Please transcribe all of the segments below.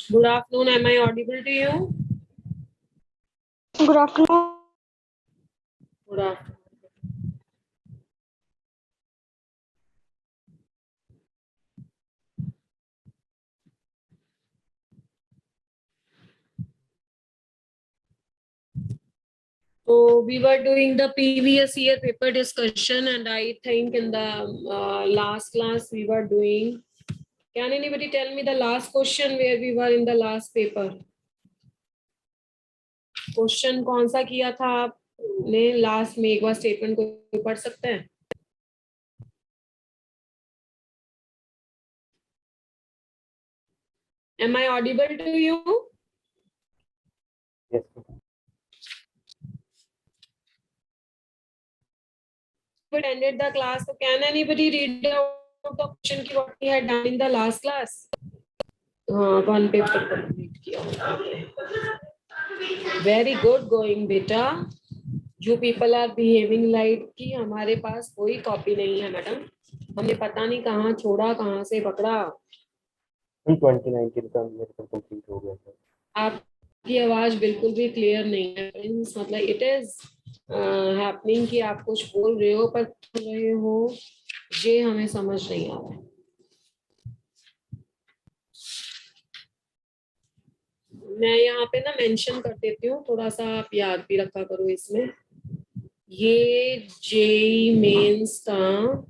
Good afternoon. Am I audible to you? Good afternoon. Good afternoon. So we were doing the previous year paper discussion, and I think in the last class we were doing. Can anybody tell me the last question where we were in the last paper? Question कौन सा किया था आपने last में? एक बार statement को पढ़ सकते हैं? Am I audible to you? Yes. We ended the class. So can anybody read out the question ki what we had done in the last class? हाँ, वन पेपर कंप्लीट किया. Very good going बेटा. You people are behaving like कि हमारे पास कोई copy नहीं है madam. हमने पता नहीं कहाँ छोड़ा, कहाँ से पकड़ा. 2019 का मेरे को कंप्लीट हो गया था. आपकी आवाज बिल्कुल भी क्लियर नहीं है फ्रेंड्स. मतलब इट इज हैपनिंग कि आप कुछ बोल रहे हो पर कर रहे हो ये हमें समझ नहीं आ रहा है. मैं यहाँ पे ना मेंशन कर देती हूँ, थोड़ा सा आप याद भी रखा करो इसमें. ये जेई मेंस का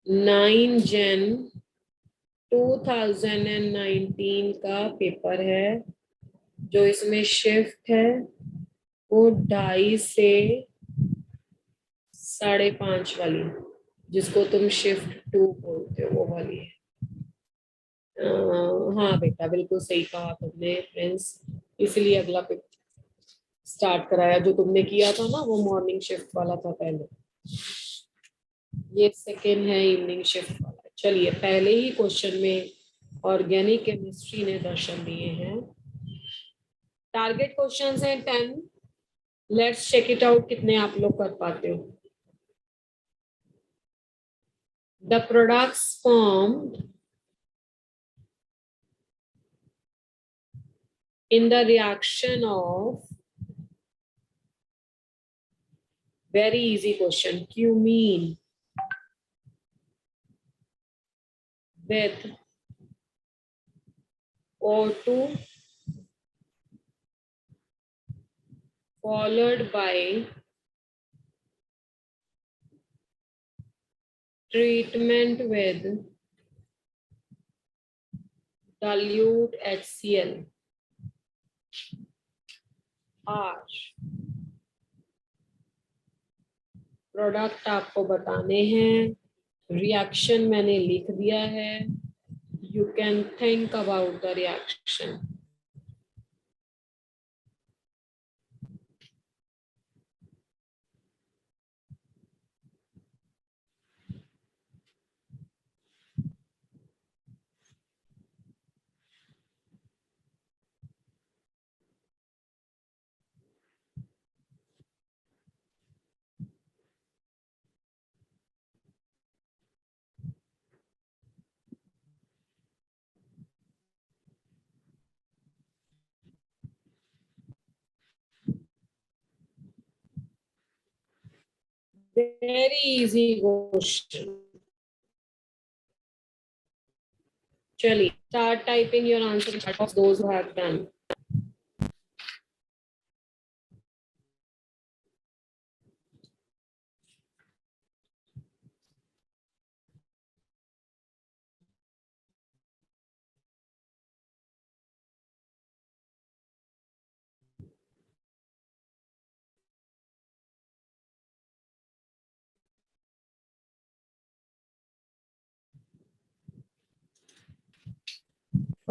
9 जन 2019 का पेपर है. जो इसमें शिफ्ट है वो 2:30 से 5:30 वाली, जिसको तुम शिफ्ट 2 बोलते हो, वो वाली है. हाँ बेटा, बिल्कुल सही कहा तुमने फ्रेंड्स. इसलिए अगला पेपर स्टार्ट कराया. जो तुमने किया था ना वो मॉर्निंग शिफ्ट वाला था पहले. ये सेकेंड है इवनिंग शिफ्ट वाला. चलिए, पहले ही क्वेश्चन में ऑर्गेनिक केमिस्ट्री ने दर्शन दिए हैं. टारगेट क्वेश्चंस हैं 10. लेट्स चेक इट आउट कितने आप लोग कर पाते हो. The products formed in the reaction of, very easy question, cumene with O2 followed by treatment with dilute HCl R. Product आपको बताने हैं. रिएक्शन मैंने लिख दिया है. You can think about the reaction. Very easy question. चलिए, start typing your answer in of those who have done.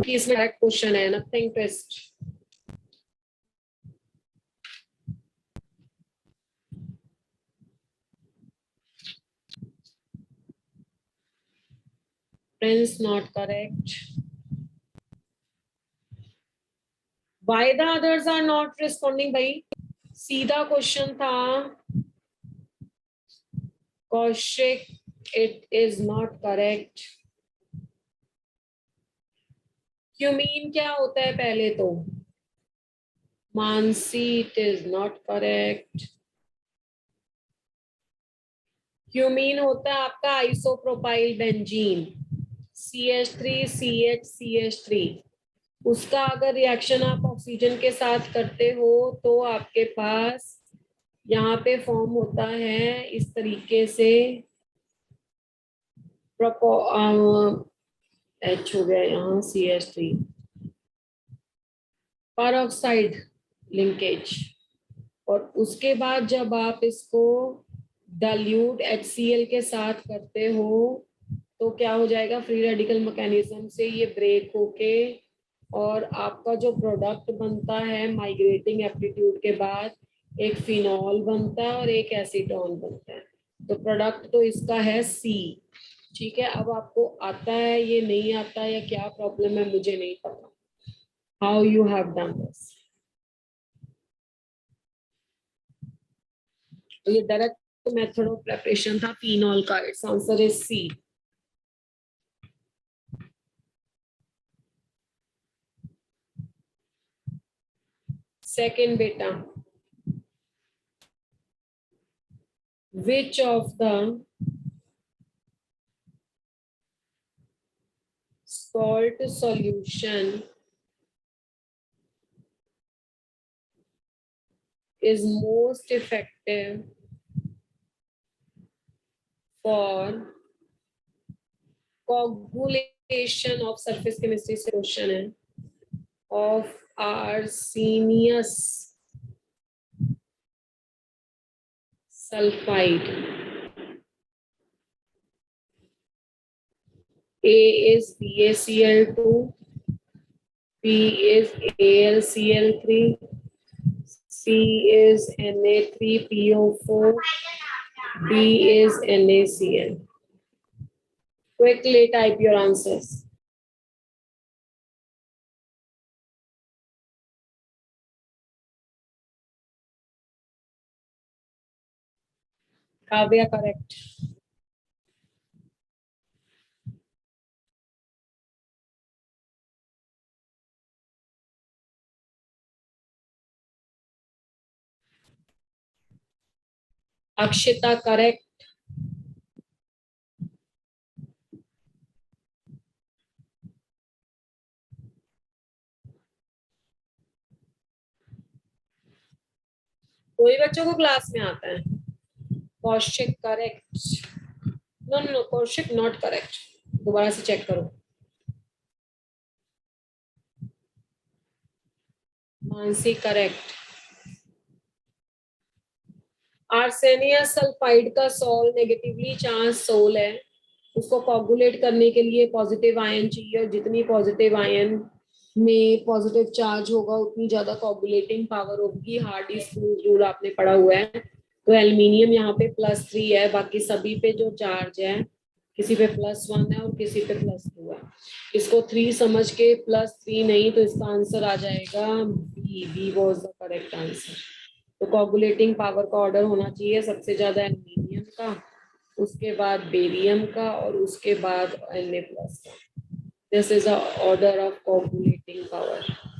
इसमें direct question है, nothing twist. Friends, not correct. Why the others are not responding भाई? सीधा question था. Kaushik, it is not correct. Cumene क्या होता है पहले तो? Mansi, it is not correct. Cumene होता है आपका आइसोप्रोपाइल बेंजीन, CH3CH3। उसका अगर रिएक्शन आप ऑक्सीजन के साथ करते हो तो आपके पास यहाँ पे फॉर्म होता है इस तरीके से, H हो गया यहाँ CH3, परऑक्साइड लिंकेज। और उसके बाद जब आप इसको डाल्यूट HCl के साथ करते हो तो क्या हो जाएगा, फ्री रेडिकल मैकेनिज्म से ये ब्रेक होके और आपका जो प्रोडक्ट बनता है माइग्रेटिंग एप्टीट्यूड के बाद, एक फिनॉल बनता है और एक एसीटोन बनता है। तो प्रोडक्ट तो इसका है C। ठीक है, अब आपको आता है ये नहीं आता है या क्या प्रॉब्लम है मुझे नहीं पता, how you have done this. तो ये डायरेक्ट मेथड ऑफ प्रिपरेशन था फिनॉल का, it's answer is C। Second बेटा, which of the salt solution is most effective for coagulation of surface chemistry से क्वेश्चन है, of arsenious sulfide? A is BaCl2, B is AlCl3, C is Na3PO4, D is NaCl. Quickly type your answers. Kavya, correct. Akshita, correct. कोई बच्चों को class में आता है? Kaushik, correct. No no no, Kaushik not correct, दोबारा से check करो। Mansi, correct. Arsenious sulphide का सोल नेगेटिवली चार्ज सोल है, उसको कोगुलेट करने के लिए पॉजिटिव आयन चाहिए, और जितनी पॉजिटिव आयन में पॉजिटिव चार्ज होगा उतनी ज्यादा कोगुलेटिंग पावर होगी। हार्डी स्मूथ रूल आपने पढ़ा हुआ है। तो एल्यूमिनियम यहाँ पे +3 है, बाकी सभी पे जो चार्ज है, किसी पे +1 है और किसी पे +2 है। इसको 3 समझ के +3 नहीं, तो इसका आंसर आ जाएगा B. B was the correct answer. तो कोगुलेटिंग पावर का ऑर्डर होना चाहिए सबसे ज्यादा एल्यूमिनियम का, उसके बाद बेरियम का, और उसके बाद Na+ का। This is a order of coagulating power.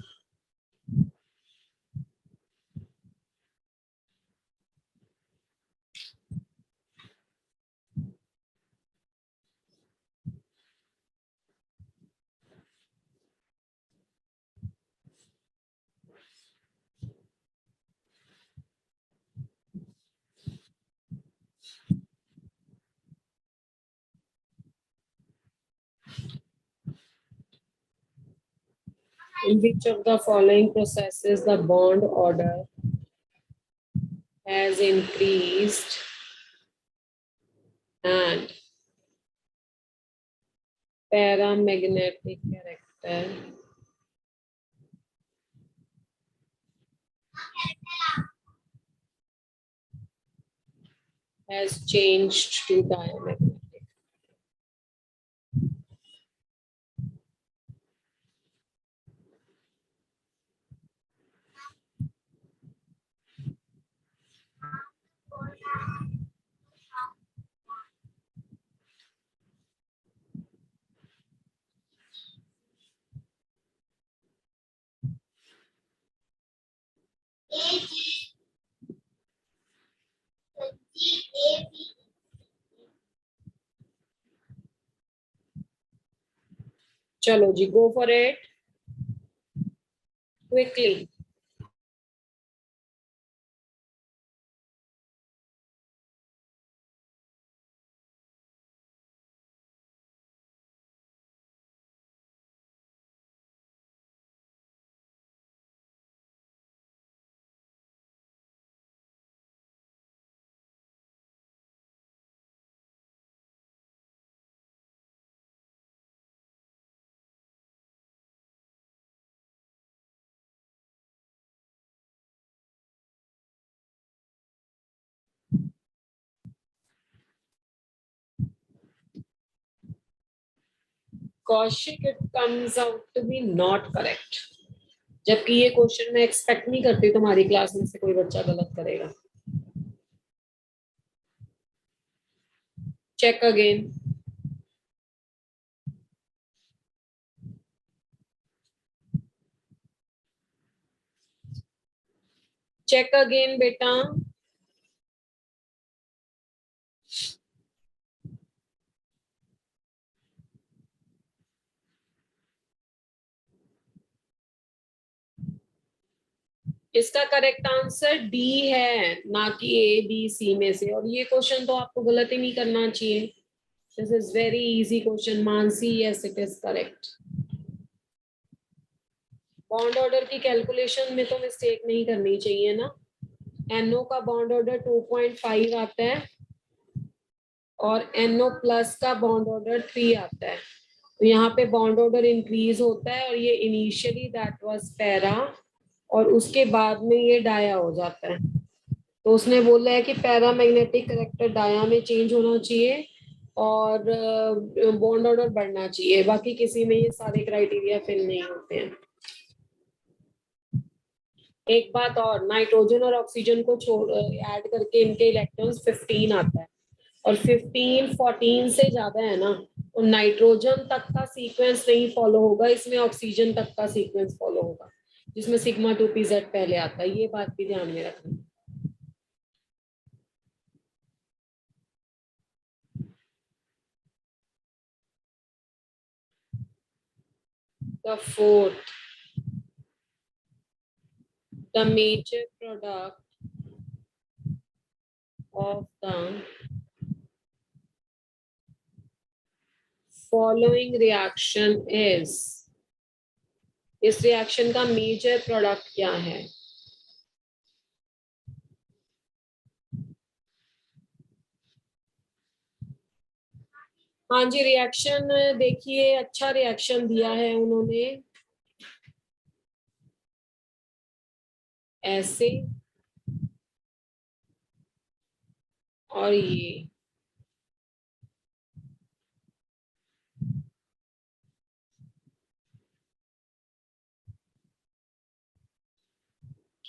In which of the following processes the bond order has increased and paramagnetic character has changed to diamagnetic? चलो जी, go for it quickly. Kaushik, it comes out to be not correct. जबकि ये question मैं expect नहीं करती तुम्हारी class में से कोई बच्चा गलत करेगा। Check again. चेक अगेन बेटा। इसका करेक्ट आंसर डी है, ना कि ए बी सी में से। और ये क्वेश्चन तो आपको गलत ही नहीं करना चाहिए। This is very easy question Mansi, yes it is correct. Bond order की कैलकुलेशन में तो मिस्टेक नहीं करनी चाहिए ना। NO का बॉन्ड ऑर्डर 2.5 आता है और NO प्लस का बॉन्ड ऑर्डर 3 आता है। तो यहाँ पे बॉन्ड ऑर्डर इंक्रीज होता है और ये इनिशियली दैट वाज पैरा और उसके बाद में ये डाया हो जाता है। तो उसने बोला है कि पैरा मैग्नेटिक करेक्टर डाया में चेंज होना चाहिए और बॉन्ड ऑर्डर बढ़ना चाहिए। बाकी किसी में ये सारे क्राइटेरिया फिल नहीं होते हैं। एक बात और, नाइट्रोजन और ऑक्सीजन को छोड़ ऐड करके इनके इलेक्ट्रॉन्स 15 आता है और 15 14 से ज्यादा है ना, तो नाइट्रोजन तक का सीक्वेंस नहीं फॉलो होगा, इसमें ऑक्सीजन तक का सीक्वेंस फॉलो होगा, जिसमें सिग्मा 2 pz पहले आता है। ये बात भी ध्यान में रखना। The fourth, the major product of the following reaction is, इस रिएक्शन का मेजर प्रोडक्ट क्या है? हाँ जी, रिएक्शन देखिए, अच्छा रिएक्शन दिया है उन्होंने। ऐसे और ये,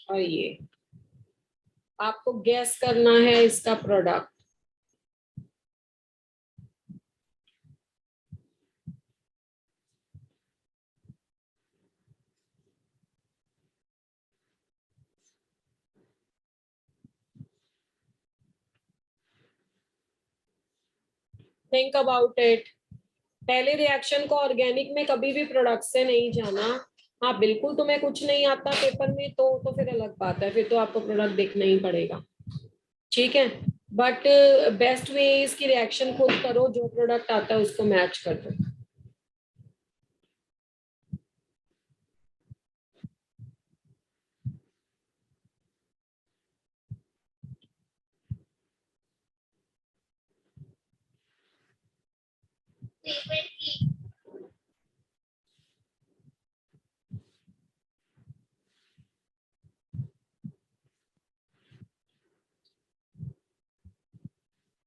और ये आपको गैस करना है इसका प्रोडक्ट। Think about it. पहले रिएक्शन को ऑर्गेनिक में कभी भी प्रोडक्ट से नहीं जाना। हाँ बिल्कुल, तुम्हें कुछ नहीं आता पेपर में तो फिर अलग बात है, फिर तो आपको प्रोडक्ट देखना ही पड़ेगा, ठीक है। बट बेस्ट वे इसकी रिएक्शन खुद करो, जो प्रोडक्ट आता है उसको मैच कर दो।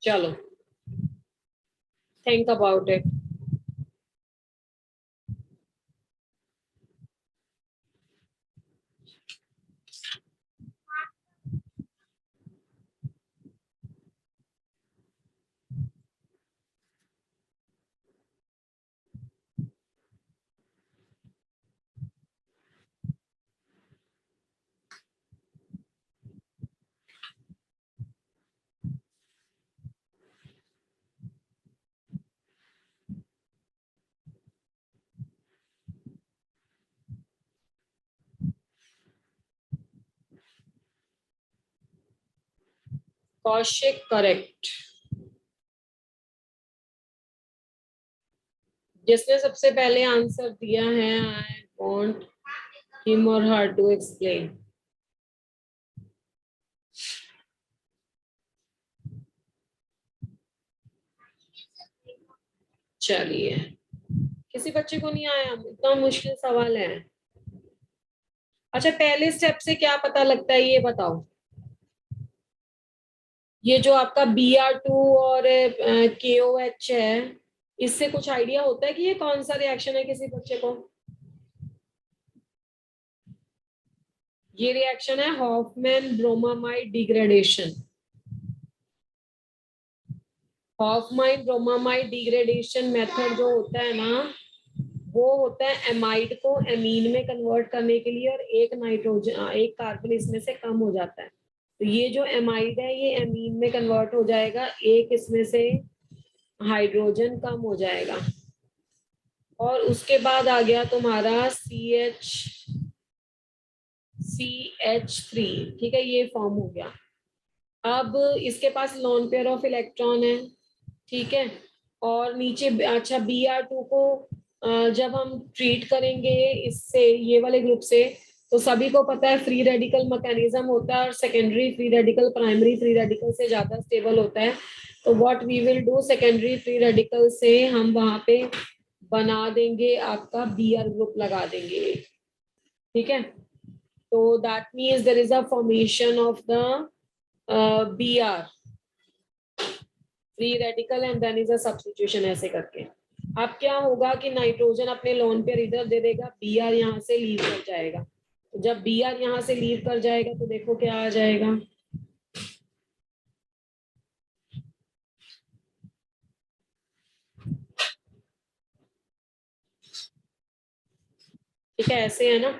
चलो, think about it. Kaushik correct. जिसने सबसे पहले आंसर दिया है, आई वांट हिम और हर टू एक्सप्लेन। चलिए, किसी बच्चे को नहीं आया? इतना मुश्किल सवाल है। अच्छा, पहले स्टेप से क्या पता लगता है ये बताओ। ये जो आपका Br2 और KOH है, इससे कुछ आइडिया होता है कि ये कौन सा रिएक्शन है किसी बच्चे को? ये रिएक्शन है Hofmann bromamide degradation. Hofmann bromamide degradation method जो होता है ना, वो होता है एमाइड को एमीन में कन्वर्ट करने के लिए, और एक नाइट्रोजन, एक कार्बन इसमें से कम हो जाता है। तो ये जो एमाइड है ये एमीन में कन्वर्ट हो जाएगा, एक इसमें से हाइड्रोजन कम हो जाएगा, और उसके बाद आ गया तुम्हारा CH3। ठीक है, ये फॉर्म हो गया। अब इसके पास लोन पेयर ऑफ इलेक्ट्रॉन है, ठीक है। और नीचे अच्छा Br2 को जब हम ट्रीट करेंगे इससे, ये वाले ग्रुप से, तो सभी को पता है फ्री रेडिकल मैकेनिज्म होता है, और secondary free radical primary free radical से ज्यादा स्टेबल होता है। तो what we will do, secondary free radical से हम वहां पे बना देंगे आपका Br ग्रुप लगा देंगे, ठीक है। तो that means there is a formation of the Br free radical and then is a substitution, ऐसे करके। अब क्या होगा कि नाइट्रोजन अपने लोन पेयर इधर दे देगा, Br यहाँ से लीव कर जाएगा। तो जब Br यहाँ से लीव कर जाएगा तो देखो क्या आ जाएगा, ठीक है, ऐसे है ना।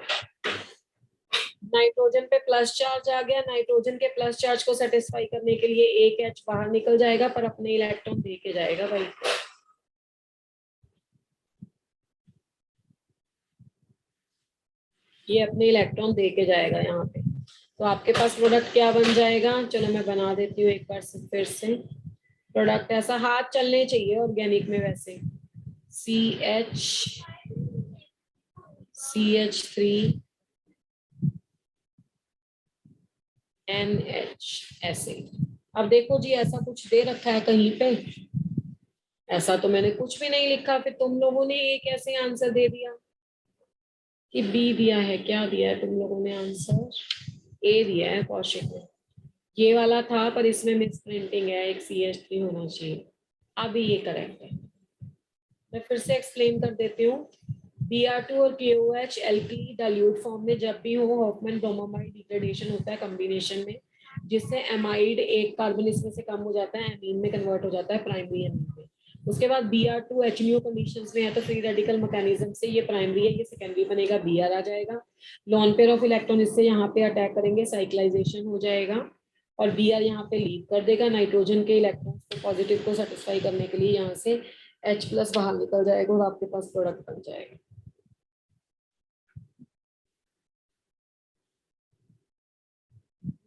नाइट्रोजन पे प्लस चार्ज आ गया, नाइट्रोजन के प्लस चार्ज को सेटिस्फाई करने के लिए एक H बाहर निकल जाएगा, पर अपने इलेक्ट्रॉन दे के जाएगा भाई। ये अपने इलेक्ट्रॉन दे के जाएगा यहाँ पे। तो आपके पास प्रोडक्ट क्या बन जाएगा, चलो मैं बना देती हूँ एक बार फिर से। प्रोडक्ट ऐसा हाथ चलने चाहिए ऑर्गेनिक में वैसे, CH3 NH, ऐसे। अब देखो जी, ऐसा कुछ दे रखा है कहीं पे? ऐसा तो मैंने कुछ भी नहीं लिखा, फिर तुम लोगों ने एक ऐसे आंसर दे दिया कि बी दिया है। क्या दिया है तुम लोगों ने आंसर? ए दिया है कौशिक ने। ये वाला था पर इसमें मिस प्रिंटिंग है, एक CH3 होना चाहिए। अभी ये करेक्ट है। मैं फिर से एक्सप्लेन कर देती हूँ। Br2 और KOH एल्किली डाइल्यूट फॉर्म में जब भी हो, हॉफमैन ब्रोमामाइड डिग्रेडेशन होता है कॉम्बिनेशन में, जिससे एमाइड एक कार्बन इसमें से कम हो जाता है, एमीन में कन्वर्ट हो जाता है, प्राइमरी एमीन में। उसके बाद Br2 HNO कंडीशंस में है तो फ्री रेडिकल मैकेनिज्म से ये प्राइमरी है, ये सेकेंडरी बनेगा, Br आ जाएगा। लॉन पेयर ऑफ इलेक्ट्रॉन इससे यहाँ पे अटैक करेंगे, साइक्लाइजेशन हो जाएगा, और Br यहाँ पे लीव कर देगा। नाइट्रोजन के इलेक्ट्रॉन्स को पॉजिटिव को सेटिस्फाई करने के लिए यहाँ से H+ बाहर निकल जाएगा, और आपके पास प्रोडक्ट बन जाएगा।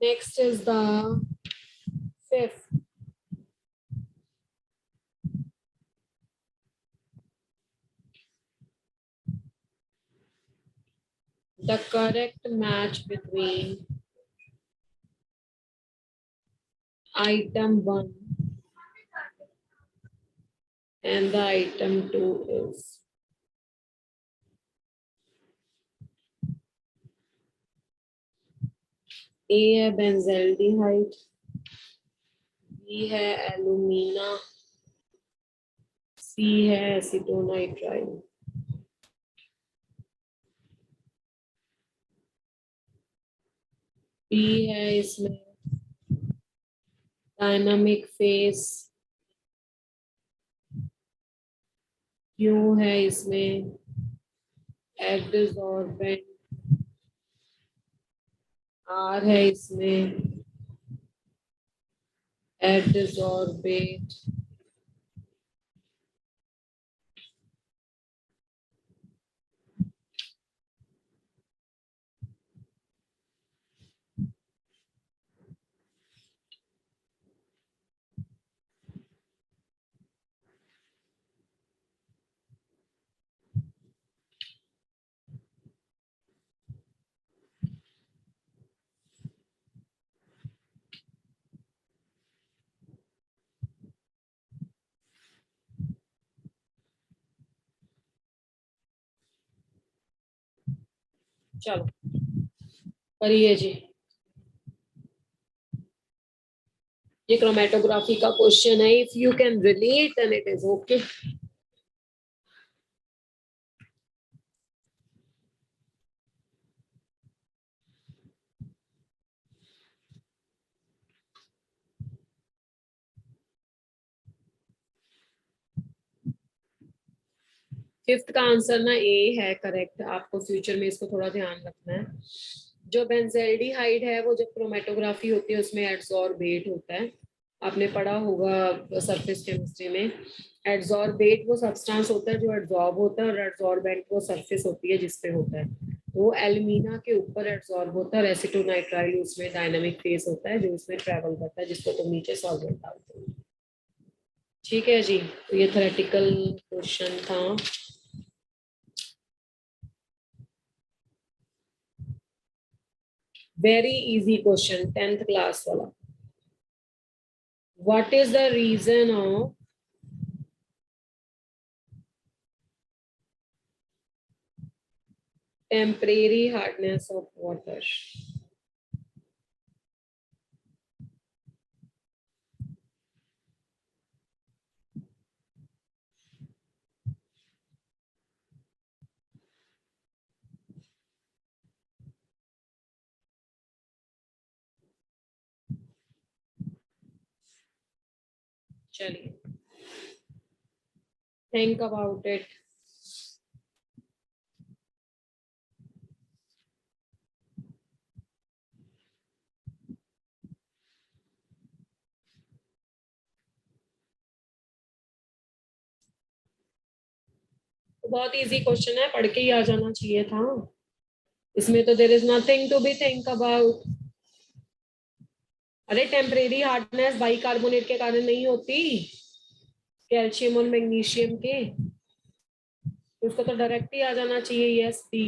Next is the fifth. The correct match between item 1 and the item 2 is A है बेंजल्डिहाइड, B है एलुमिना, C है एसीटोनाइट्राइल। B है इसमें डायनामिक फेस, Q है इसमें एडसॉर्बेंट, R है इसमें एडसॉर्बेट, चलो करिए जी। ये क्रोमेटोग्राफी का क्वेश्चन है, if you can relate then it is okay. Fifth का आंसर ना ए है करेक्ट, आपको फ्यूचर में इसको थोड़ा ध्यान रखना है। जो बेंजल्डिहाइड है वो जब क्रोमेटोग्राफी होती है उसमें एड्सॉर्बेट होता है, आपने पढ़ा होगा सरफेस केमिस्ट्री में। एड्सॉर्बेट वो सब्सटेंस होता है जो एड्सॉर्ब होता है, और एड्सॉर्बेंट वो सरफेस होती है जिसपे होता है। वो एल्यूमिना के ऊपर एड्सॉर्ब होता है, और एसीटोनाइट्राइल उसमें डायनामिक फेस होता है जो उसमें ट्रेवल करता है, जिसको तुम नीचे सॉल्वेंट डालते हो। ठीक है जी, तो ये थ्योरेटिकल क्वेश्चन था। Very easy question, 10th class वाला। What is the reason of temporary hardness of water? चलिए थिंक अबाउट इट। तो बहुत इजी क्वेश्चन है, पढ़ के ही आ जाना चाहिए था। इसमें तो there is nothing to be think about. अरे टेम्परेरी हार्डनेस बाइकार्बोनेट के कारण नहीं होती, कैल्शियम और मैग्नीशियम के। उसको तो डायरेक्ट ही आ जाना चाहिए, यस बी।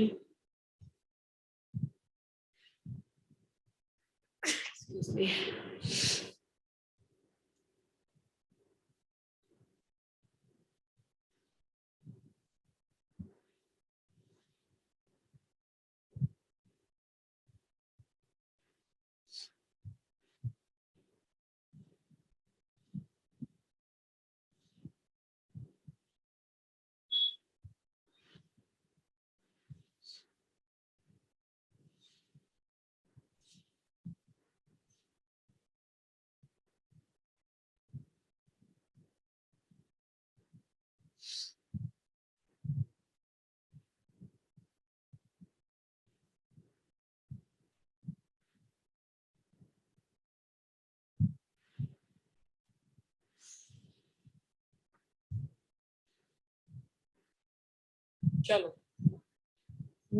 चलो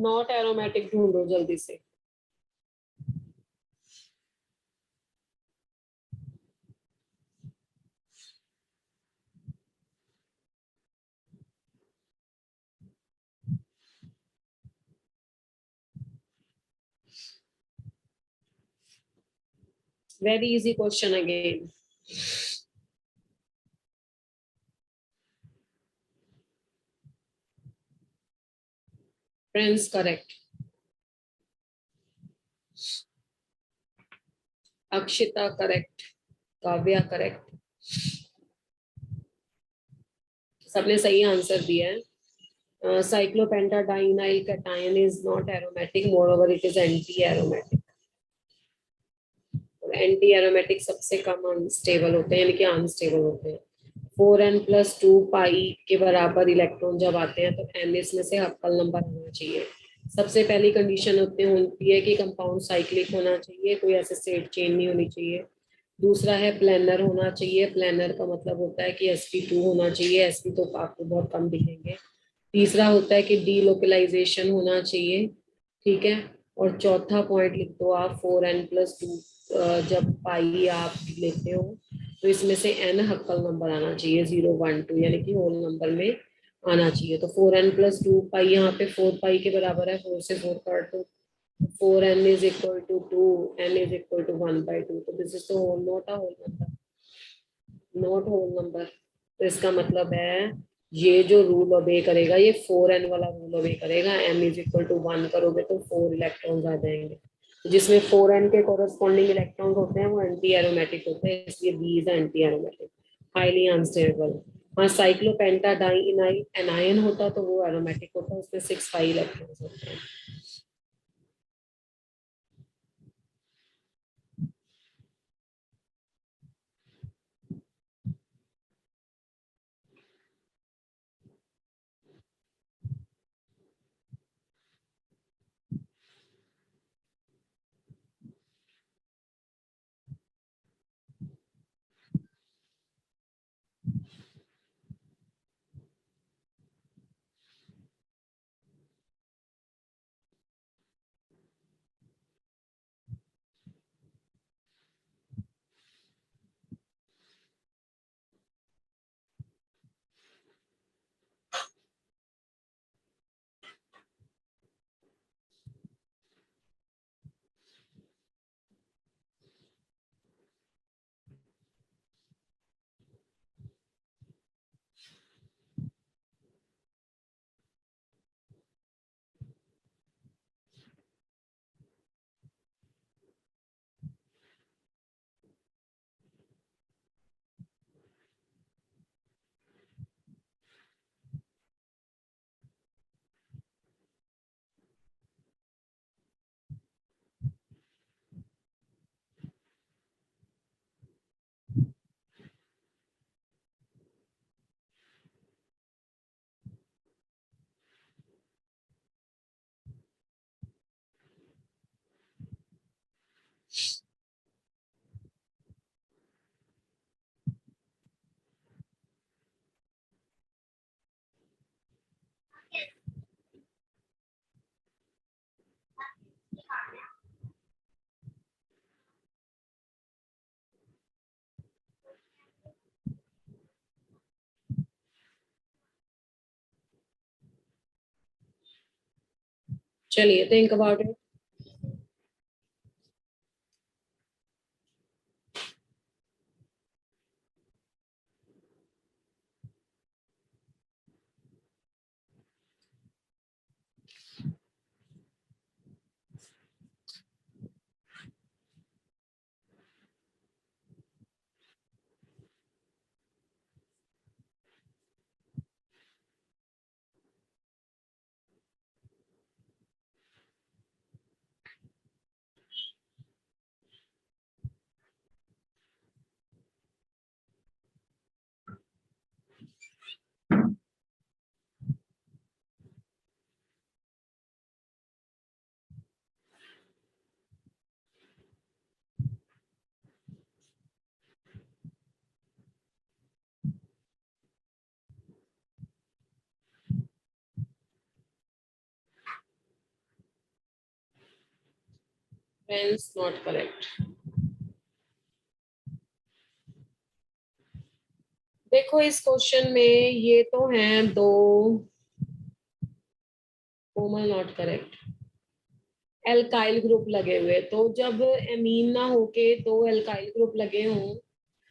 नॉट एरोमेटिक ढूंढो जल्दी से। Very easy question again. Friends correct, Akshita correct, Kavya correct, सबने सही आंसर दिया है। Cyclopentadienyl cation is not aromatic, more over it is anti aromatic. Anti aromatic सबसे कम अनस्टेबल होते हैं, यानी कि अनस्टेबल होते हैं। 4n+2 पाई के बराबर इलेक्ट्रॉन जब आते हैं तो n इसमें से हक्कल नंबर होना चाहिए। सबसे पहली कंडीशन होती है कि कंपाउंड साइक्लिक होना चाहिए, कोई ऐसे स्टेट चेंज नहीं होनी चाहिए। दूसरा है प्लेनर होना चाहिए, प्लेनर का मतलब होता है कि sp2 होना चाहिए, sp तो आपको बहुत कम दिखेंगे। तीसरा होता है कि डीलोकलाइजेशन होना चाहिए, ठीक है। और चौथा पॉइंट लिख दो आप 4n+2, जब पाई आप लेते हो तो इसमें से n हक्कल नंबर आना चाहिए, 0 1 2, यानी कि होल नंबर में आना चाहिए। तो 4n+2 पाई यहाँ पे 4 पाई के बराबर है, 4 से 4 काट दो, 4n is equal to 2, n is equal to 1/2। तो दिस इज तो not a whole number, not whole number. तो इसका मतलब है ये जो रूल ओबे करेगा ये 4n वाला रूल ओबे करेगा। m इज इक्वल टू 1 करोगे तो 4 इलेक्ट्रॉन्स आ जाएंगे। तो जिसमें 4n के कोरस्पॉन्डिंग इलेक्ट्रॉन्स होते हैं वो एंटी एरोमेटिक होते हैं, इसलिए B is anti aromatic, highly unstable. हाँ, साइक्लोपेंटाडाइइनाइल एनायन होता तो वो एरोमेटिक होता, उसमें 6 पाई इलेक्ट्रॉन्स होते हैं। चलिए think about it. Friends not correct. देखो इस क्वेश्चन में ये तो हैं दो, कोमल नॉट करेक्ट, एल्काइल ग्रुप लगे हुए, तो जब एमीन ना होके दो एल्काइल ग्रुप लगे हों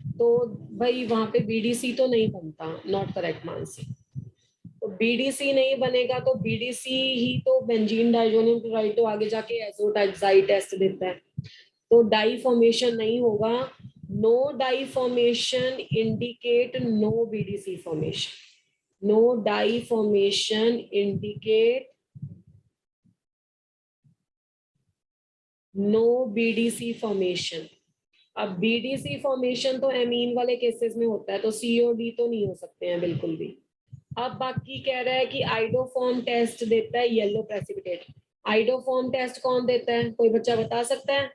तो भाई वहां पे बीडीसी तो नहीं बनता। Not correct Mansi. तो बीडीसी नहीं बनेगा तो बीडीसी ही तो बेंजीन डाइजोनियम क्लोराइड तो आगे जाके एजोडाइजाई टेस्ट देता है, तो डाई फॉर्मेशन नहीं होगा। No dye formation indicate no BDC formation. No dye formation indicate no BDC formation. अब बीडीसी फॉर्मेशन तो एमीन वाले केसेस में होता है, तो सीओडी तो नहीं हो सकते हैं बिल्कुल भी। अब बाकी कह रहा है कि आइडोफॉर्म टेस्ट देता है येलो प्रेसिपिटेट। आइडोफॉर्म टेस्ट कौन देता है, कोई बच्चा बता सकता है?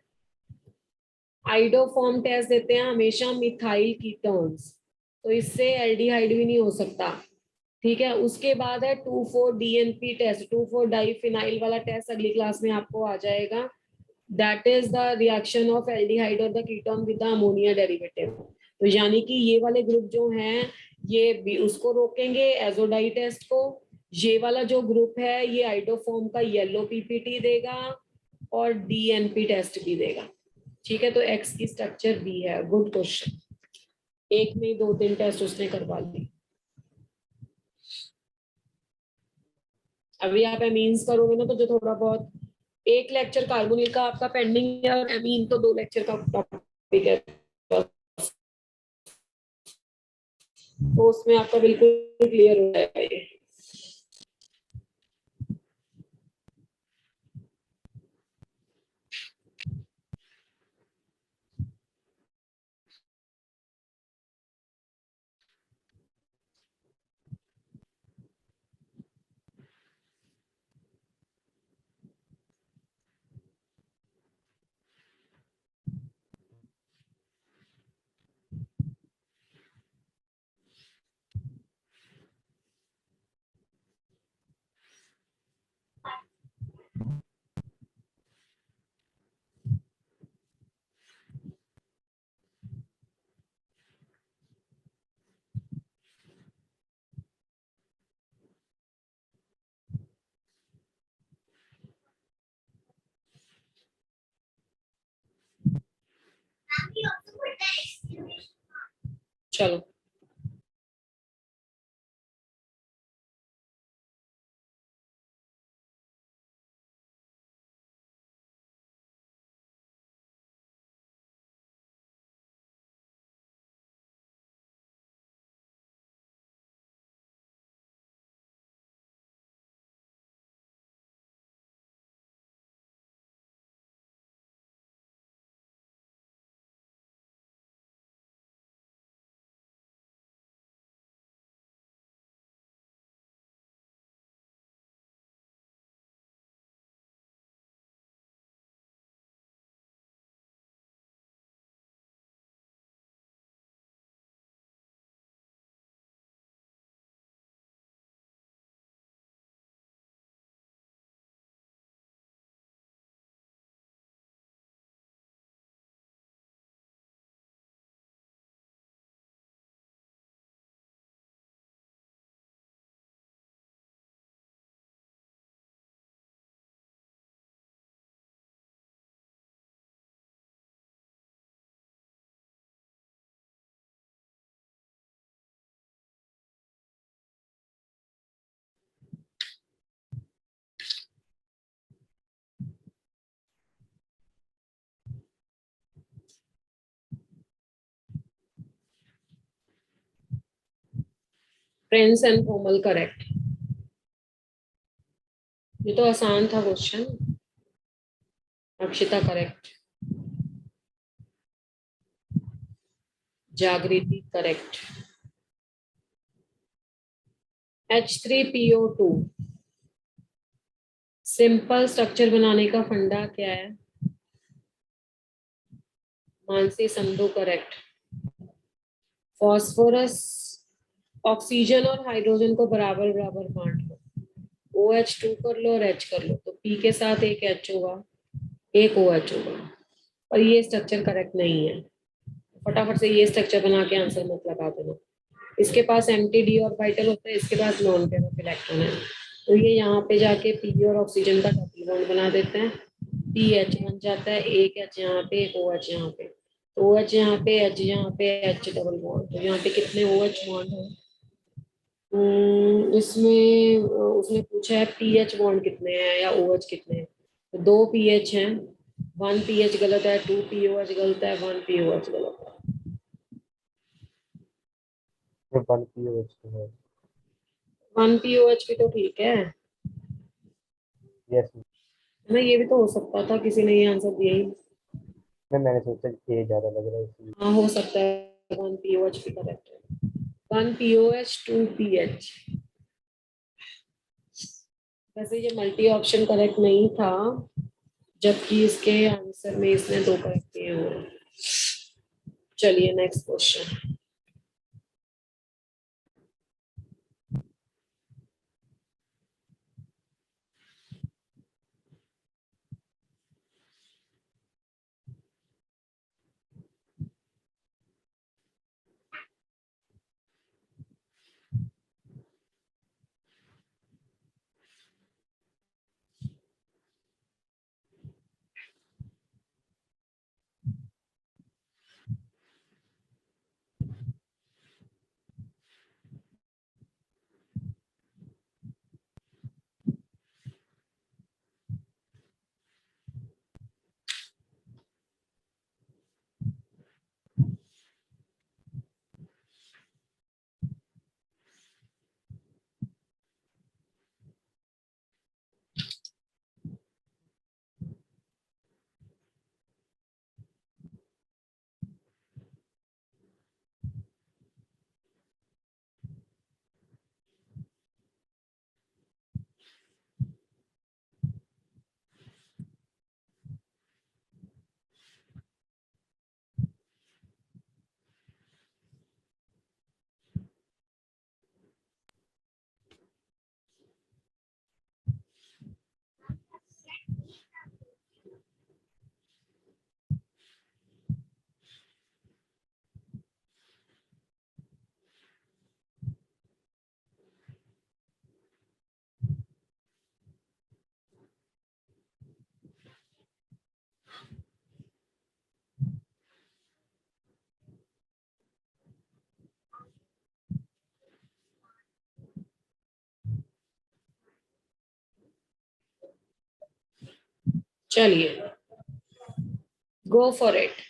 आइडोफॉर्म टेस्ट देते हैं हमेशा मिथाइल कीटोन्स, तो इससे एल्डिहाइड भी नहीं हो सकता। ठीक है, उसके बाद है 2,4-DNP टेस्ट, 2,4-डाइफिनाइल वाला टेस्ट अगली क्लास में आपको आ जाएगा। That is the reaction of aldehyde और the ketone with the ammonia derivative. तो यानी कि ये वाले ग्रुप जो हैं ये भी उसको रोकेंगे, एजोडाई टेस्ट को। ये वाला जो ग्रुप है ये आइडोफॉर्म का येलो पीपीटी देगा और डीएनपी टेस्ट भी देगा। ठीक है, तो एक्स की स्ट्रक्चर बी है। गुड क्वेश्चन, एक में ही 2-3 टेस्ट उसने करवा ली। अभी आप एमीन्स करोगे ना, तो जो थोड़ा बहुत एक लेक्चर कार्बोनिल का आपका पेंडिंग है, और एमीन तो 2 लेक्चर का टॉपिक है, तो उसमें आपका बिल्कुल क्लियर हो जाएगा ये। चलो, फ्रेंड्स एंड फॉर्मल करेक्ट। ये तो आसान था क्वेश्चन। अक्षिता करेक्ट। जागृति करेक्ट। H3PO2 सिंपल स्ट्रक्चर बनाने का फंडा क्या है? Mansi Sandhu correct. Phosphorus, oxygen और हाइड्रोजन को बराबर बराबर बांट लो, OH2 कर लो और H कर लो, तो P के साथ एक H होगा, एक OH होगा, और ये स्ट्रक्चर करेक्ट नहीं है। फटाफट से ये स्ट्रक्चर बना के आंसर मत लगा देना। इसके पास एम्प्टी ऑर्बिटल होता है, इसके पास नॉन पेयर इलेक्ट्रॉन है, तो ये यहाँ पे जाके पी और ऑक्सीजन का डबल बॉन्ड बना देते हैं, PH बन जाता है, एक H यहाँ पे, एक OH यहाँ पे, तो OH यहाँ पे, H यहाँ पे, H डबल बॉन्ड, तो यहाँ पे कितने OH बॉन्ड है? इसमें उसने पूछा है पीएच बॉन्ड कितने हैं या OH कितने हैं, तो 2 पीएच हैं, 1 पीएच गलत है, 2 पीओएच गलत है, 1 पीओएच गलत है। ये 1 pH है। 1 पीओएच भी तो ठीक है यस ना, ये भी तो हो सकता था, किसी ने ये आंसर दिया ही। मैंने सोचा A ज्यादा लग रहा है इसलिए। हाँ, हो सकता है 1 पीओएच भी करेक्ट है। 1 पीओएच 2 पीएच। वैसे ये मल्टी ऑप्शन करेक्ट नहीं था, जबकि इसके आंसर में इसने 2 करेक्ट किए हुए हैं। चलिए नेक्स्ट क्वेश्चन। चलिए, गो for it.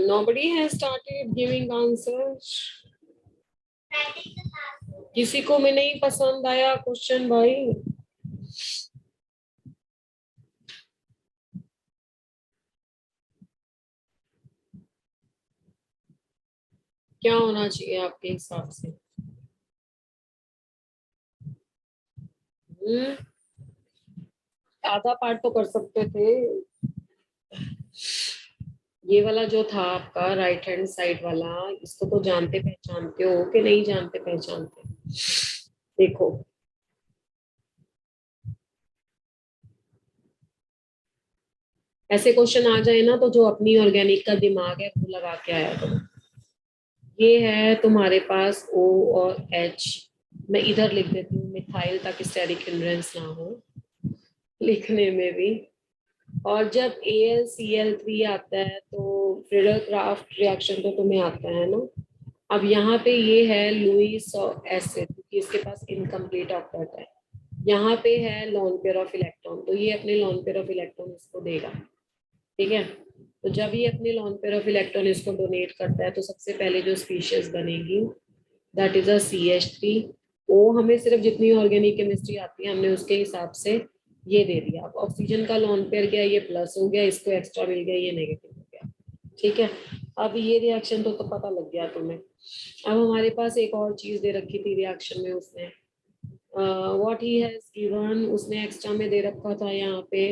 Nobody has started giving answers. किसी को में नहीं पसंद आया क्वेश्चन भाई? क्या होना चाहिए आपके हिसाब से? आधा पार्ट तो कर सकते थे। ये वाला जो था आपका राइट हैंड साइड वाला, इसको तो जानते पहचानते हो कि नहीं जानते पहचानते? देखो, ऐसे क्वेश्चन आ जाए ना तो जो अपनी ऑर्गेनिक का दिमाग है वो लगा के आया करो। ये है तुम्हारे पास O और H, मैं इधर लिख देती हूँ मिथाइल ताकि स्टेरिक हिंड्रेंस ना हो लिखने में भी। और जब AlCl3 आता है तो फ्रीडल क्राफ्ट रिएक्शन तो तुम्हें आता है ना। अब यहाँ पे ये है लुईस और एसिड, क्योंकि इसके पास इनकम्प्लीट ऑक्टेट है। यहाँ पे है लॉन पेयर ऑफ इलेक्ट्रॉन, तो ये अपने लॉन पेयर ऑफ इलेक्ट्रॉन इसको देगा। ठीक है, तो जब ये अपने लॉन पेयर ऑफ इलेक्ट्रॉन इसको डोनेट करता है तो सबसे पहले जो स्पीशीज बनेगी दैट इज अ CH3। ओ हमें सिर्फ जितनी ऑर्गेनिक केमिस्ट्री आती है हमने उसके हिसाब से ये दे दिया। अब ऑक्सीजन का लॉन पेयर क्या, ये प्लस हो गया, इसको एक्स्ट्रा मिल गया, ये नेगेटिव हो गया। ठीक है, अब ये रिएक्शन तो पता लग गया तुम्हें। अब हमारे पास एक और चीज दे रखी थी रिएक्शन में, उसने व्हाट ही हैज गिवन, उसने एक्स्ट्रा में दे रखा था यहाँ पे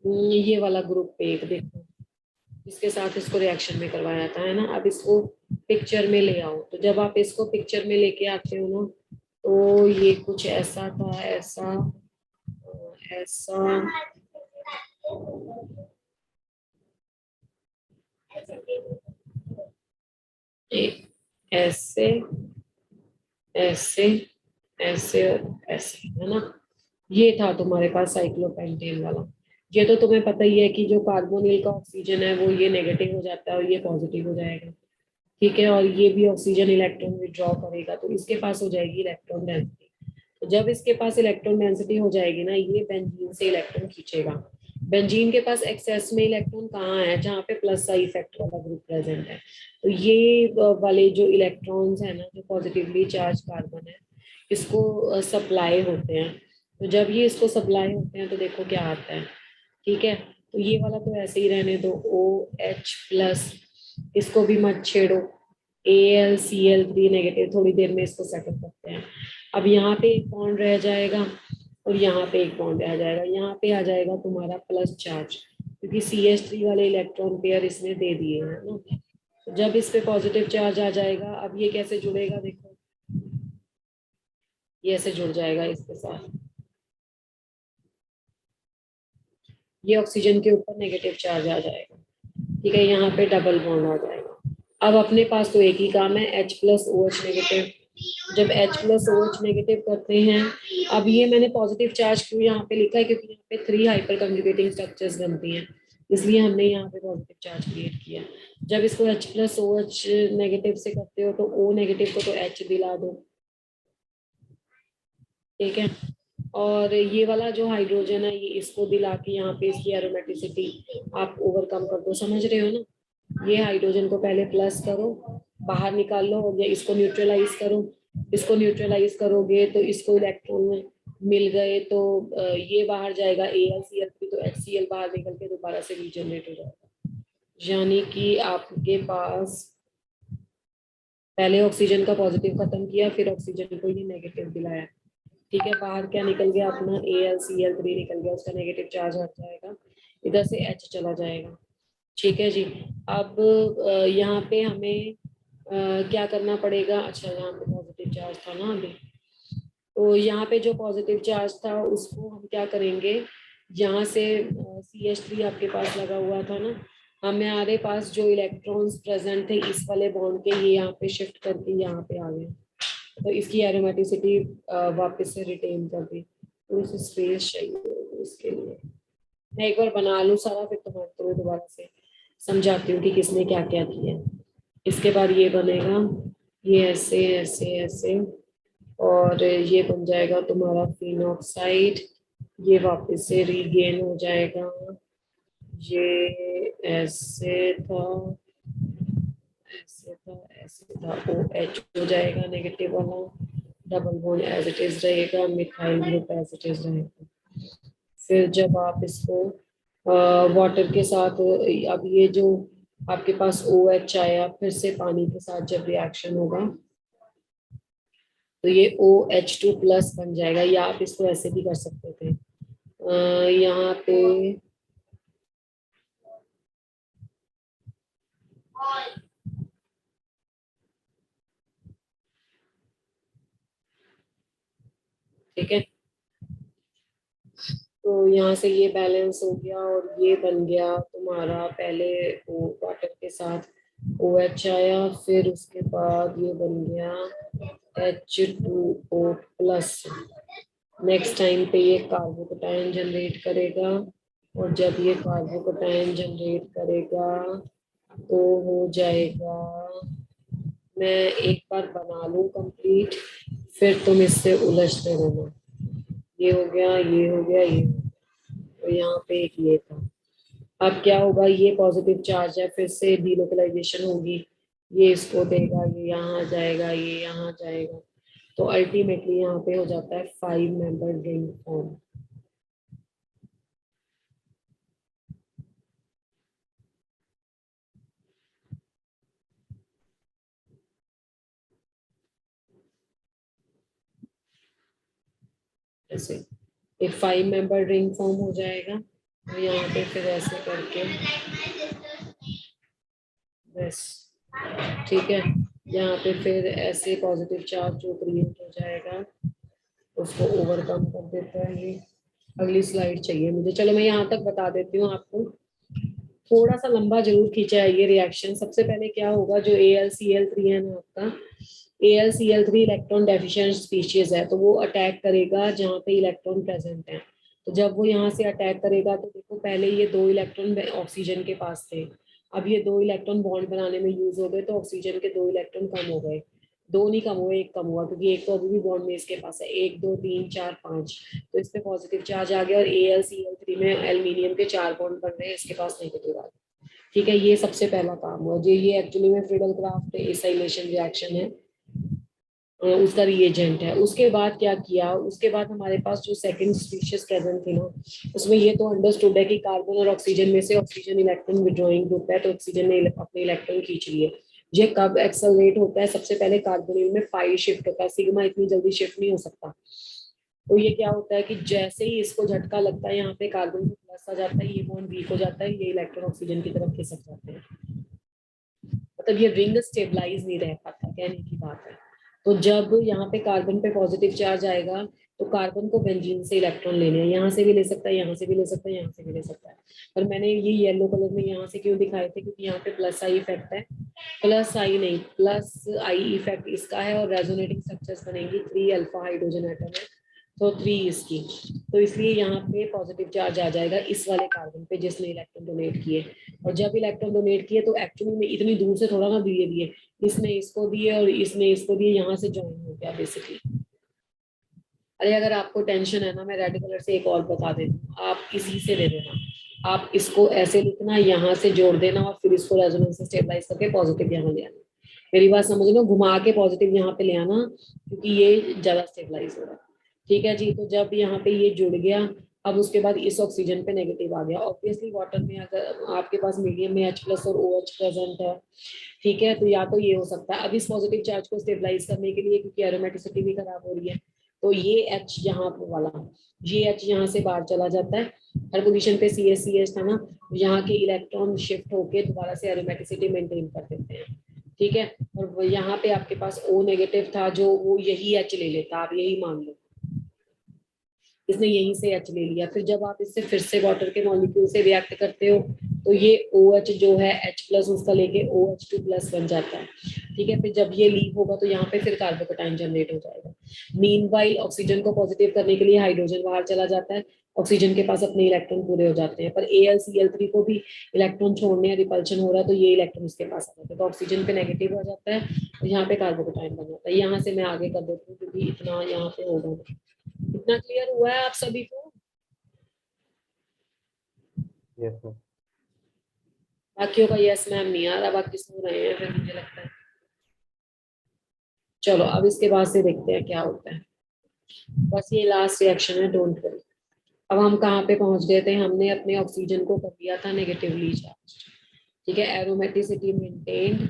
ये वाला ग्रुप पे एक देखो, इसके साथ इसको रिएक्शन में करवाया था, है ना। अब इसको पिक्चर में ले आओ, तो जब आप इसको पिक्चर में लेके आते हो ना तो ये कुछ ऐसा था, ऐसा ऐसा ऐसे ऐसे ऐसे और ऐसे, है ना। ये था तुम्हारे पास साइक्लोपेंटेन वाला। ये तो तुम्हें पता ही है कि जो कार्बोनिल का ऑक्सीजन है वो ये नेगेटिव हो जाता है और ये पॉजिटिव हो जाएगा। ठीक है, और ये भी ऑक्सीजन इलेक्ट्रॉन विड्रॉ करेगा तो इसके पास हो जाएगी इलेक्ट्रॉन डेंसिटी। तो जब इसके पास इलेक्ट्रॉन डेंसिटी हो जाएगी ना, ये बेंजीन से इलेक्ट्रॉन खींचेगा। बेंजीन के पास एक्सेस में इलेक्ट्रॉन कहाँ है, जहाँ पे प्लस आई इफेक्ट वाला ग्रुप प्रेजेंट है। तो ये वाले जो इलेक्ट्रॉन्स है ना, जो पॉजिटिवली चार्ज कार्बन है, इसको सप्लाई होते हैं। तो जब ये इसको सप्लाई होते हैं तो देखो क्या आता है। ठीक है, तो ये वाला तो ऐसे ही रहने दो, OH प्लस, इसको भी मत छेड़ो। AlCl3 नेगेटिव, थोड़ी देर में इसको सेटअप करते हैं। अब यहाँ पे एक बॉन्ड रह जाएगा और यहाँ पे एक बॉन्ड रह जाएगा, यहाँ पे आ जाएगा तुम्हारा प्लस चार्ज, क्योंकि CH3 वाले इलेक्ट्रॉन पेयर इसने दे दिए हैं ना। तो जब इस पे पॉजिटिव चार्ज आ जाएगा, अब ये कैसे जुड़ेगा, देखो ये ऐसे जुड़ जाएगा इसके साथ, ये ऑक्सीजन के ऊपर नेगेटिव चार्ज आ जाएगा, ठीक है, यहाँ पे डबल बॉन्ड आ जाएगा। अब अपने पास तो एक ही काम है, H+OH नेगेटिव। जब H+OH नेगेटिव करते हैं, अब ये मैंने पॉजिटिव चार्ज क्यों यहाँ पे लिखा है, क्योंकि यहाँ पे 3 हाइपर कंजुगेटिंग स्ट्रक्चर्स बनती हैं, इसलिए हमने यहाँ पे पॉजिटिव चार्ज क्रिएट किया। जब इसको H+OH नेगेटिव से करते हो तो O नेगेटिव को तो H दिला दो, ठीक है, और ये वाला जो हाइड्रोजन है ये इसको दिला के यहाँ पे इसकी एरोमेटिसिटी आप ओवरकम कर दो, समझ रहे हो ना। ये हाइड्रोजन को पहले प्लस करो, बाहर निकाल लो, और ये इसको न्यूट्रलाइज करो। इसको न्यूट्रलाइज करोगे तो इसको इलेक्ट्रॉन मिल गए तो ये बाहर जाएगा AlCl3, तो HCl बाहर निकल के दोबारा से रीजनरेट हो जाएगा। यानी कि आपके पास पहले ऑक्सीजन का पॉजिटिव खत्म किया, फिर ऑक्सीजन को ये नेगेटिव दिलाया, ठीक है। बाहर क्या निकल गया अपना, AlCl3 निकल गया, उसका नेगेटिव चार्ज हट जाएगा, इधर से H चला जाएगा, ठीक है जी। अब यहाँ पे हमें क्या करना पड़ेगा, अच्छा यहाँ पे पॉजिटिव चार्ज था ना अभी, तो यहाँ पे जो पॉजिटिव चार्ज था उसको हम क्या करेंगे, यहाँ से CH3 आपके पास लगा हुआ था ना, हमारे पास जो इलेक्ट्रॉन्स प्रेजेंट थे इस वाले बॉन्ड के, ये यहाँ पे शिफ्ट करके यहाँ पे आ गए, तो इसकी एरोमेटिसिटी वापस से रिटेन कर दी, तो इसे स्पेस चाहिए इसके लिए। मैं एक बार बना लूँ सारा, फिर तुम्हें दोबारा से समझाती हूँ कि किसने क्या क्या किया। इसके बाद ये बनेगा, ये ऐसे ऐसे ऐसे, और ये बन जाएगा तुम्हारा फिनॉक्साइड, ये वापस से रीगेन हो जाएगा, ये ऐसे था ऐसे था ऐसे था, OH हो जाएगा नेगेटिव वाला, double bond as it is रहेगा, methyl group as it is रहेगा। फिर जब आप इसको वाटर के साथ, अब ये जो आपके पास OH आया, फिर से पानी के साथ जब रिएक्शन होगा तो ये OH2+ बन जाएगा, या आप इसको ऐसे भी कर सकते थे, यहाँ पे ठीक है, तो यहाँ से ये बैलेंस हो गया और ये बन गया तुम्हारा, पहले वाटर के साथ OH आया, फिर उसके बाद ये बन गया H2O+। नेक्स्ट टाइम पे ये कार्बोकटायन जनरेट करेगा, और जब ये कार्बोकटायन जनरेट करेगा तो हो जाएगा, मैं एक बार बना लूं कंप्लीट, फिर तुम इससे उलझते रहना। ये हो गया, ये हो गया, ये हो गया। तो यहाँ पे एक ये था। अब क्या होगा, ये पॉजिटिव चार्ज है, फिर से डीलोकलाइजेशन होगी, ये इसको देगा, ये यहाँ जाएगा, ये यहाँ जाएगा, तो अल्टीमेटली यहाँ पे हो जाता है 5 मेंबर रिंग फॉर्म। ऐसे एक 5 मेंबर रिंग फॉर्म हो जाएगा, और यहाँ पे फिर ऐसे करके बस, ठीक है। यहाँ पे फिर ऐसे पॉजिटिव चार्ज जो क्रिएट हो जाएगा उसको ओवरकम कर देता है ये। अगली स्लाइड चाहिए मुझे, चलो मैं यहाँ तक बता देती हूँ आपको, थोड़ा सा लंबा जरूर खींचा है ये रिएक्शन। सबसे पहले क्या होगा, जो AlCl3 है ना आपका, AlCl3 इलेक्ट्रॉन डेफिशिएंट स्पीशीज है, तो वो अटैक करेगा जहाँ पे इलेक्ट्रॉन प्रेजेंट है। तो जब वो यहाँ से अटैक करेगा तो देखो, पहले ये 2 इलेक्ट्रॉन ऑक्सीजन के पास थे, अब ये 2 इलेक्ट्रॉन बॉन्ड बनाने में यूज हो गए, तो ऑक्सीजन के 2 इलेक्ट्रॉन कम हो गए, 2 नहीं कम हुए, 1 कम हुआ, क्योंकि एक तो अभी भी बॉन्ड में इसके पास है, 1 2 3 4 5, तो इस पे पॉजिटिव चार्ज आ गया, और AlCl3 में एल्यूमिनियम के 4 बॉन्ड बन रहे हैं, इसके पास नेगेटिव आ गया, ठीक है। ये सबसे पहला काम हुआ, जो ये एक्चुअली में फ्रीडल क्राफ्ट एसाइलेशन रिएक्शन है, उसका रिएजेंट है। उसके बाद क्या किया, उसके बाद हमारे पास जो सेकंड स्पीशीज प्रेजेंट थी ना, उसमें ये तो अंडरस्टूड है कि कार्बन और ऑक्सीजन में से ऑक्सीजन इलेक्ट्रॉन विड्रॉइंग ग्रुप है, तो ऑक्सीजन ने अपने इलेक्ट्रॉन खींच लिए, ये कब एक्सेलरेट होता है, सबसे पहले कार्बोनिल में पाई शिफ्ट होता है, सिग्मा इतनी जल्दी शिफ्ट नहीं हो सकता। तो ये क्या होता है कि जैसे ही इसको झटका लगता है यहाँ पे कार्बन को प्लस आ जाता है, ये बॉन्ड वीक हो जाता है, ये इलेक्ट्रॉन ऑक्सीजन की तरफ खिसक जाते हैं, मतलब ये रिंग स्टेबलाइज नहीं रह पाता, कहने की बात है। तो जब यहाँ पे कार्बन पे पॉजिटिव चार्ज आएगा तो कार्बन को बेंजीन से इलेक्ट्रॉन लेने हैं, यहाँ से भी ले सकता है, यहाँ से भी ले सकता है, यहाँ से भी ले सकता है। और मैंने ये येलो कलर में यहाँ से क्यों दिखाए थे, क्योंकि यहाँ पे प्लस आई इफेक्ट है, प्लस आई नहीं प्लस आई इफेक्ट इसका है, और रेजोनेटिंग स्ट्रक्चर्स बनेंगी, 3 अल्फा हाइड्रोजन एटम है तो 3 इसकी, तो इसलिए यहाँ पे पॉजिटिव चार्ज आ जाएगा इस वाले कार्बन पे जिसने इलेक्ट्रॉन डोनेट किए। और जब इलेक्ट्रॉन डोनेट किए तो एक्चुअली में इतनी दूर से थोड़ा ना दिए, इसने इसको दिए और इसने इसको दिए, यहाँ से ज्वाइन हो गया बेसिकली। अरे अगर आपको टेंशन है ना, मैं रेड कलर से एक और बता देती हूँ, आप इसी से दे देना, आप इसको ऐसे लिखना, यहाँ से जोड़ देना और फिर इसको रेजोनेंस से स्टेबलाइज करके पॉजिटिव यहाँ ले आना। मेरी बात समझ लो, घुमा के पॉजिटिव यहाँ पे ले आना, क्योंकि ये ज्यादा स्टेबलाइज हो रहा है। ठीक है जी, तो जब यहाँ पे ये जुड़ गया, अब उसके बाद इस ऑक्सीजन पे नेगेटिव आ गया। ऑब्वियसली वाटर में अगर आपके पास मीडियम में H प्लस और OH प्रेजेंट है, ठीक है, तो या तो ये हो सकता है। अब इस पॉजिटिव चार्ज को स्टेबलाइज करने के लिए, क्योंकि एरोमेटिसिटी भी खराब हो रही है, तो ये H यहाँ वाला, ये H यहाँ से बाहर चला जाता है, हर पोजीशन पे CH था ना, यहाँ के इलेक्ट्रॉन शिफ्ट होके दोबारा से एरोमेटिसिटी मेंटेन कर देते हैं। ठीक है, और यहाँ पे आपके पास O नेगेटिव था, जो वो यही H ले लेता, आप यही मान लो, इसने यहीं से H ले लिया। फिर जब आप इससे फिर से वाटर के मॉलिक्यूल से रिएक्ट करते हो तो ये OH जो है H प्लस उसका लेके OH2 प्लस बन जाता है। ठीक है, फिर जब ये लीव होगा तो यहाँ पे फिर कार्बोकैटायन जनरेट हो जाएगा। मीनवाइल ऑक्सीजन को पॉजिटिव करने के लिए हाइड्रोजन बाहर चला जाता है, ऑक्सीजन के पास अपने इलेक्ट्रॉन पूरे हो जाते हैं, पर AlCl3 को भी इलेक्ट्रॉन छोड़ने या रिपल्शन हो रहा है, तो ये इलेक्ट्रॉन इसके पास आ जाता है, तो ऑक्सीजन पे नेगेटिव हो जाता है, तो यहाँ पे कार्बोकैटायन बन जाता है। यहाँ से मैं आगे कर देती हूँ क्योंकि इतना यहाँ पे होगा। इतना क्लियर हुआ है आप सभी को? Yes ma'am. बाकियों का यस मैम नहीं आ रहा, बाकी सो रहे हैं फिर मुझे लगता है। चलो अब इसके बाद से देखते हैं क्या होता है, बस ये लास्ट रिएक्शन है, डोंट वरी। अब हम कहाँ पे पहुंच गए थे, हमने अपने ऑक्सीजन को कर दिया था नेगेटिवली चार्ज। ठीक है, aromaticity maintained,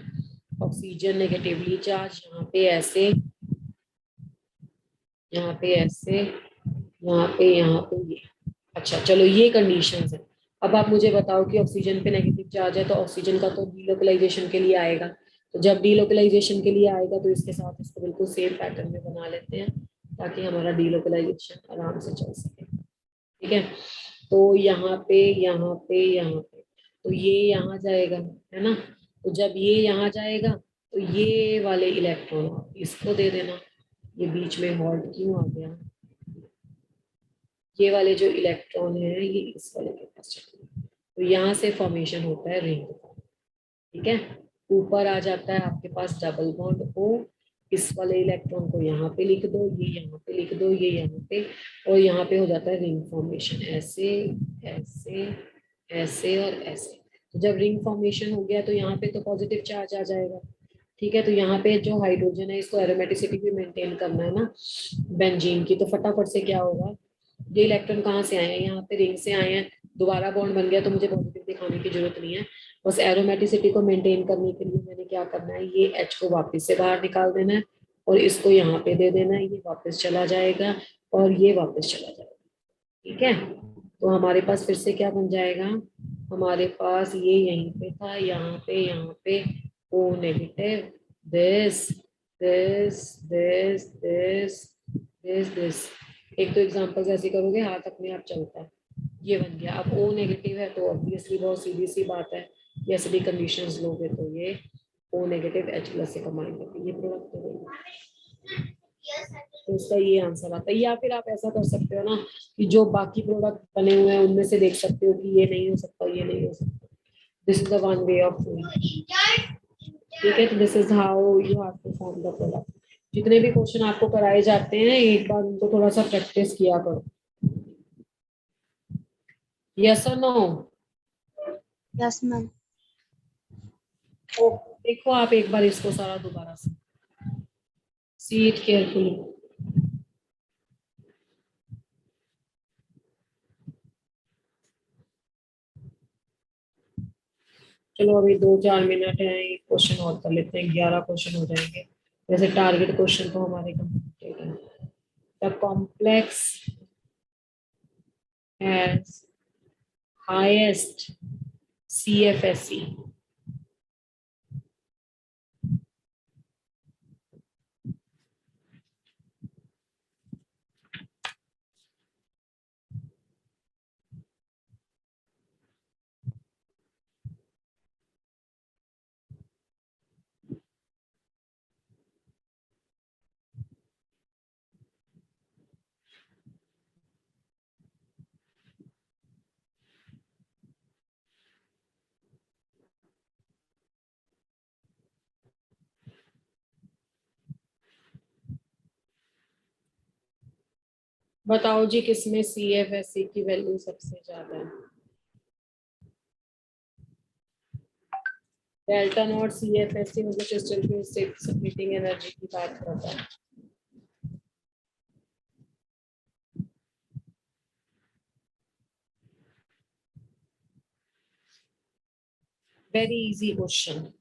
oxygen negatively charge, यहाँ पे ऐसे, यहाँ पे ऐसे, यहाँ पे ये। अच्छा चलो, ये कंडीशंस है। अब आप मुझे बताओ कि ऑक्सीजन पे नेगेटिव चार्ज है तो ऑक्सीजन का तो डीलोकलाइजेशन के लिए आएगा, तो जब डीलोकलाइजेशन के लिए आएगा तो इसके साथ इसको बिल्कुल सेम पैटर्न में बना लेते हैं ताकि हमारा डीलोकलाइजेशन आराम से चल सके। ठीक है, तो यहाँ पे यहाँ पे यहाँ पे, तो ये यहाँ जाएगा, है ना, तो जब ये यहाँ जाएगा तो ये वाले इलेक्ट्रॉन इसको दे देना, ये बीच में हॉल्ट क्यों आ गया, ये वाले जो इलेक्ट्रॉन है ये इस वाले के पास चले, तो यहाँ से फॉर्मेशन होता है रिंग। ठीक है, ऊपर आ जाता है आपके पास डबल बॉन्ड O, इस वाले इलेक्ट्रॉन को यहाँ पे लिख दो, ये यहाँ पे लिख दो, ये यहाँ पे, और यहाँ पे हो जाता है रिंग फॉर्मेशन, ऐसे ऐसे ऐसे और ऐसे। तो जब रिंग फॉर्मेशन हो गया तो यहाँ पे तो पॉजिटिव चार्ज आ जाएगा। ठीक है, तो यहाँ पे जो हाइड्रोजन है इसको एरोमेटिसिटी भी मेंटेन करना है ना बेंजीन की, तो फटाफट से क्या होगा, ये इलेक्ट्रॉन कहाँ से आए हैं, यहाँ पे रिंग से आए हैं, दोबारा बॉन्ड बन गया तो मुझे पॉजिटिव दिखाने की जरूरत नहीं है, बस एरोमेटिसिटी को मेंटेन करने के लिए मैंने क्या करना है, ये H को वापस से बाहर निकाल देना है और इसको यहाँ पे दे देना है, ये वापस चला जाएगा और ये वापस चला जाएगा। ठीक है, तो हमारे पास फिर से क्या बन जाएगा, हमारे पास ये यहीं पे था, यहाँ पे O negative, this this this this this this. एक तो एग्जांपल्स ऐसे करोगे हाथ अपने आप चलता है, ये बन गया। अब O नेगेटिव है तो ऑब्वियसली बहुत सीधी सी बात है, ये सभी कंडीशंस लोगे तो ये O नेगेटिव H प्लस से कंबाइन करके ये प्रोडक्ट हो गई, तो उसका ये आंसर आता है। या फिर आप ऐसा कर सकते हो ना कि जो बाकी प्रोडक्ट बने हुए हैं उनमें से देख सकते हो कि ये नहीं हो सकता, ये नहीं हो सकता, this is the one way of doing. ठीक है, तो this is how you have to form the product. जितने भी क्वेश्चन आपको कराए जाते हैं एक बार उनको थोड़ा सा प्रैक्टिस किया करो। यस और नो? Yes ma'am. देखो आप एक बार इसको सारा दोबारा से, सी इट केयरफुली। चलो अभी 2-4 मिनट है, एक क्वेश्चन और कर लेते हैं, 11 क्वेश्चन हो जाएंगे। वैसे टारगेट क्वेश्चन तो हमारे कंप्लीट है। The complex has highest CFSE। बताओ जी किसमें CFSE की वैल्यू सबसे ज्यादा है? डेल्टा नॉट CFSE मतलब क्रिस्टल के सबमिटिंग एनर्जी की बात करता है। Very easy question.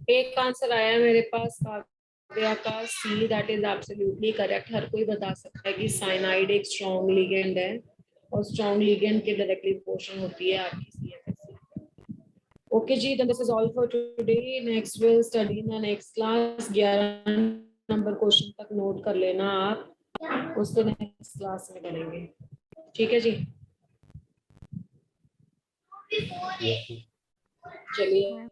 एक आंसर आया मेरे पास काव्या का C, that is absolutely correct. हर कोई बता सकता है कि साइनाइड एक स्ट्रॉन्ग लिगेंड है और स्ट्रॉन्ग लिगेंड के डायरेक्टली प्रोपोर्शन होती है आपकी CFSE। Okay ji, then this is all for today. Next we'll study in the next class। 11 number question तक नोट कर लेना आप, उसको नेक्स्ट क्लास में करेंगे। ठीक है जी, yes, चलिए।